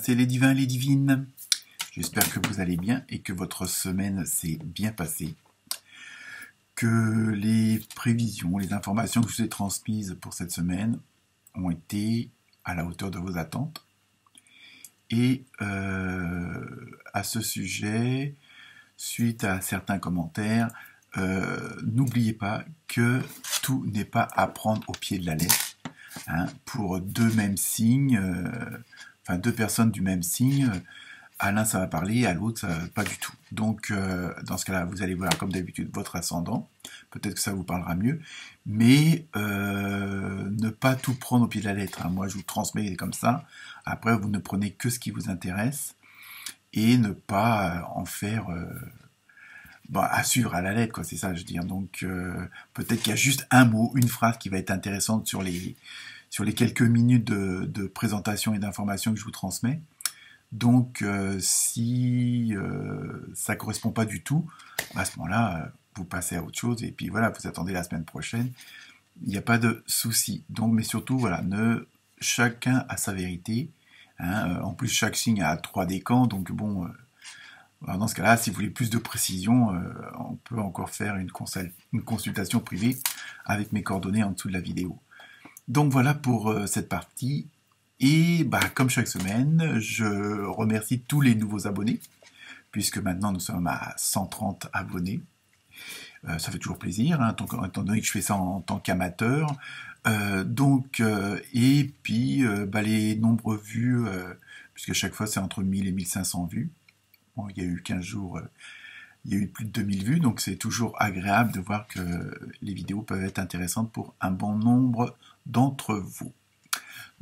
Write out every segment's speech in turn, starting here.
Namasté les divins, les divines. J'espère que vous allez bien et que votre semaine s'est bien passée. Que les prévisions, les informations que je vous ai transmises pour cette semaine ont été à la hauteur de vos attentes. Et à ce sujet, suite à certains commentaires, n'oubliez pas que tout n'est pas à prendre au pied de la lettre. Hein, pour deux mêmes signes, enfin deux personnes du même signe, à l'un ça va parler, à l'autre pas du tout. Donc dans ce cas-là, vous allez voir comme d'habitude votre ascendant, peut-être que ça vous parlera mieux, mais ne pas tout prendre au pied de la lettre. Hein. Moi je vous transmets comme ça, après vous ne prenez que ce qui vous intéresse, et ne pas en faire... à suivre à la lettre, quoi, c'est ça, je veux dire. Donc, peut-être qu'il y a juste un mot, une phrase qui va être intéressante sur les quelques minutes de présentation et d'information que je vous transmets. Donc, si ça correspond pas du tout, à ce moment-là, vous passez à autre chose et puis voilà, vous attendez la semaine prochaine. Il n'y a pas de souci. Donc, mais surtout, voilà, chacun a sa vérité. Hein, en plus, chaque signe a 3 décans, donc bon. Alors dans ce cas-là, si vous voulez plus de précision, on peut encore faire une consultation privée avec mes coordonnées en dessous de la vidéo. Donc voilà pour cette partie. Et comme chaque semaine, je remercie tous les nouveaux abonnés, puisque maintenant nous sommes à 130 abonnés. Ça fait toujours plaisir, hein, étant donné que je fais ça en tant qu'amateur. Et puis les nombreux vues, puisque chaque fois c'est entre 1000 et 1500 vues. Bon, il y a eu 15 jours, il y a eu plus de 2000 vues, donc c'est toujours agréable de voir que les vidéos peuvent être intéressantes pour un bon nombre d'entre vous.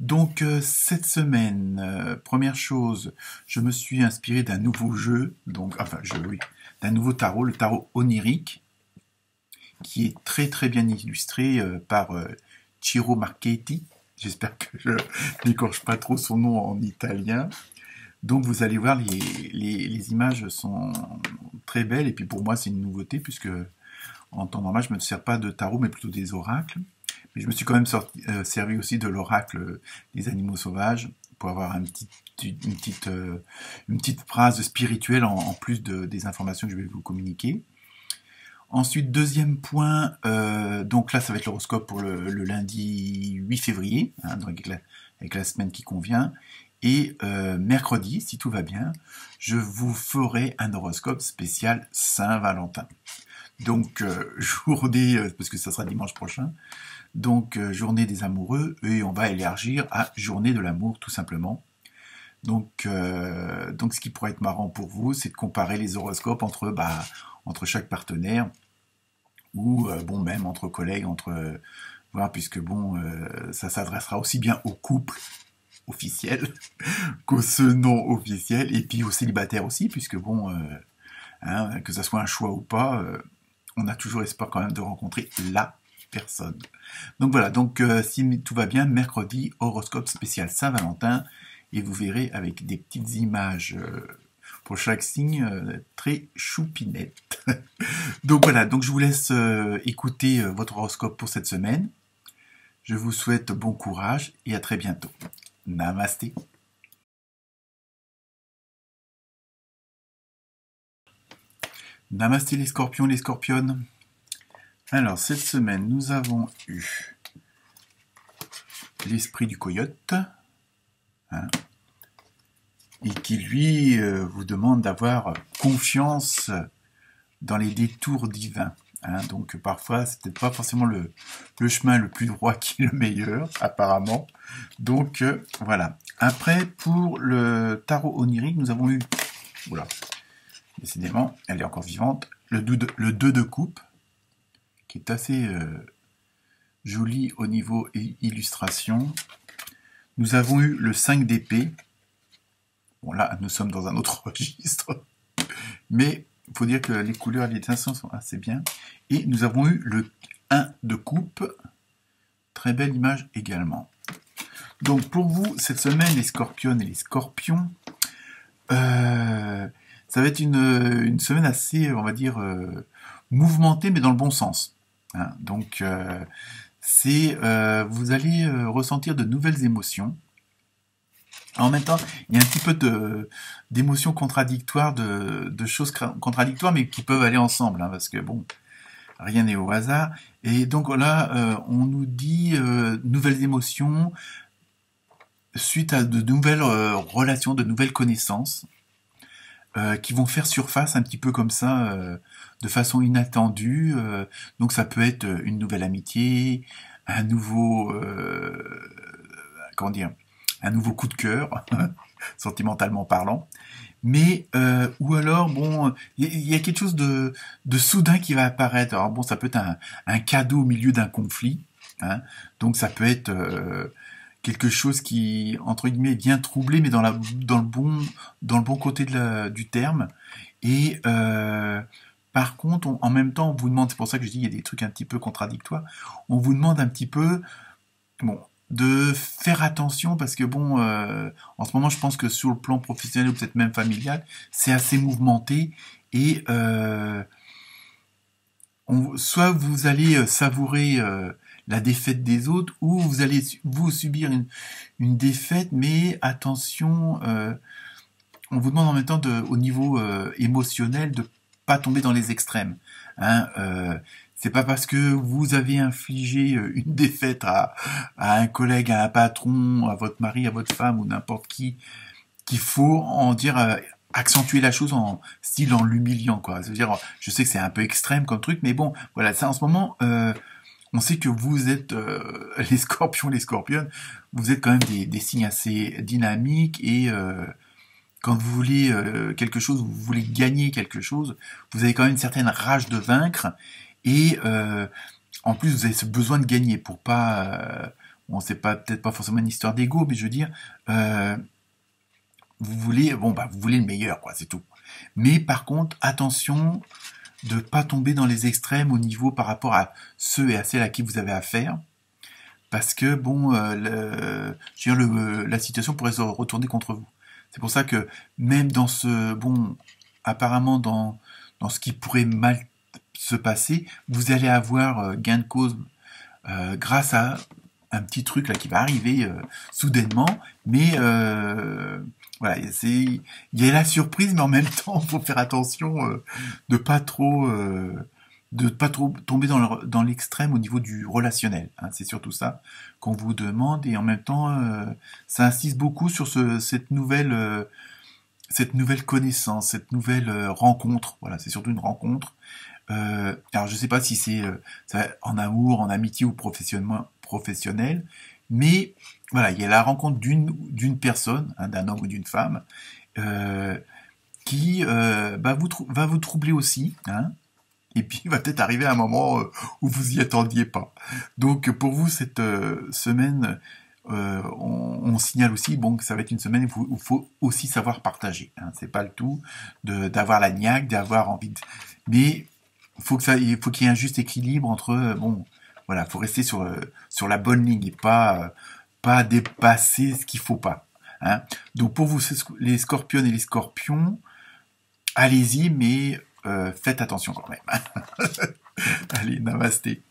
Donc cette semaine, première chose, je me suis inspiré d'un nouveau jeu, d'un nouveau tarot, le tarot onirique, qui est très très bien illustré par Ciro Marchetti. J'espère que je n'écorche pas trop son nom en italien. Donc vous allez voir, les images sont très belles, et puis pour moi c'est une nouveauté, puisque en temps normal je ne me sers pas de tarot, mais plutôt des oracles. Mais je me suis quand même servi aussi de l'oracle des animaux sauvages, pour avoir une petite phrase spirituelle en plus des informations que je vais vous communiquer. Ensuite, deuxième point, donc là ça va être l'horoscope pour le lundi 8 février, hein, donc avec la semaine qui convient. Et mercredi, si tout va bien, je vous ferai un horoscope spécial Saint-Valentin. Donc, journée, parce que ça sera dimanche prochain, donc journée des amoureux, et on va élargir à journée de l'amour, tout simplement. Donc, ce qui pourrait être marrant pour vous, c'est de comparer les horoscopes entre chaque partenaire, ou même entre collègues, puisque ça s'adressera aussi bien aux couples officiel qu'au non officiel, et puis aux célibataires aussi, puisque que ça soit un choix ou pas, on a toujours espoir quand même de rencontrer la personne. Donc voilà, si tout va bien, mercredi, horoscope spécial Saint-Valentin, et vous verrez avec des petites images pour chaque signe, très choupinettes. Donc voilà, je vous laisse écouter votre horoscope pour cette semaine. Je vous souhaite bon courage et à très bientôt. Namasté. Namasté les scorpions, les scorpionnes. Alors, cette semaine, nous avons eu l'esprit du coyote, hein, et qui, lui, vous demande d'avoir confiance dans les détours divins. Hein, donc parfois c'est peut-être pas forcément le chemin le plus droit qui est le meilleur, apparemment. Donc voilà. Après, pour le tarot onirique, nous avons eu, décidément, elle est encore vivante, le 2 de coupe, qui est assez joli au niveau illustration. Nous avons eu le 5 d'épée. Bon là, nous sommes dans un autre registre, mais il faut dire que les couleurs et les teintes sont assez bien. Et nous avons eu le 1 de coupe. Très belle image également. Donc pour vous, cette semaine, les scorpionnes et les scorpions, ça va être une semaine assez, on va dire, mouvementée, mais dans le bon sens. Hein, donc vous allez ressentir de nouvelles émotions. En même temps, il y a un petit peu d'émotions contradictoires, de choses contradictoires, mais qui peuvent aller ensemble, hein, parce que bon, rien n'est au hasard. Et donc là, on nous dit nouvelles émotions suite à de nouvelles relations, de nouvelles connaissances qui vont faire surface un petit peu comme ça, de façon inattendue. Donc ça peut être une nouvelle amitié, un nouveau, comment dire, un nouveau coup de cœur, sentimentalement parlant. Mais ou alors bon, il y a quelque chose de soudain qui va apparaître. Alors bon, ça peut être un cadeau au milieu d'un conflit, hein. Donc ça peut être quelque chose qui entre guillemets vient troubler, mais dans le bon côté du terme. Et par contre, en même temps, on vous demande, c'est pour ça que je dis il y a des trucs un petit peu contradictoires. On vous demande un petit peu, bon, de faire attention parce que bon, en ce moment, je pense que sur le plan professionnel ou peut-être même familial, c'est assez mouvementé et soit vous allez savourer la défaite des autres ou vous allez vous subir une défaite, mais attention, on vous demande en même temps au niveau émotionnel de pas tomber dans les extrêmes. Hein, c'est pas parce que vous avez infligé une défaite à un collègue, à un patron, à votre mari, à votre femme ou n'importe qui, qu'il faut en dire accentuer la chose en style en l'humiliant, quoi. C'est-à-dire, je sais que c'est un peu extrême comme truc, mais bon, voilà, ça en ce moment, on sait que vous êtes les scorpions, les scorpionnes, vous êtes quand même des signes assez dynamiques et quand vous voulez quelque chose, vous voulez gagner quelque chose, vous avez quand même une certaine rage de vaincre et en plus vous avez ce besoin de gagner pour pas, bon c'est pas peut-être pas forcément une histoire d'ego, mais je veux dire vous voulez bon bah vous voulez le meilleur quoi, c'est tout. Mais par contre attention de pas tomber dans les extrêmes au niveau par rapport à ceux et à celles à qui vous avez affaire. Parce que bon, je veux dire, la situation pourrait se retourner contre vous. C'est pour ça que même dans ce bon, apparemment dans ce qui pourrait mal se passer, vous allez avoir gain de cause grâce à un petit truc là qui va arriver soudainement, mais voilà, il y a la surprise, mais en même temps, il faut faire attention de pas trop tomber dans l'extrême au niveau du relationnel. Hein, c'est surtout ça qu'on vous demande et en même temps, ça insiste beaucoup sur cette nouvelle connaissance, cette nouvelle rencontre. Voilà, c'est surtout une rencontre. Alors je sais pas si c'est en amour, en amitié ou professionnel, mais voilà, il y a la rencontre d'une personne, hein, d'un homme ou d'une femme, qui va vous troubler aussi, hein, et puis il va peut-être arriver un moment où vous y attendiez pas. Donc pour vous cette semaine, on signale aussi bon que ça va être une semaine où il faut aussi savoir partager. Hein. C'est pas le tout d'avoir la niaque, d'avoir envie de, mais il faut qu'il y ait un juste équilibre entre bon voilà, faut rester sur la bonne ligne et pas dépasser ce qu'il faut pas. Hein. Donc pour vous les scorpions et les scorpions, allez-y, mais faites attention quand même. Allez, namasté.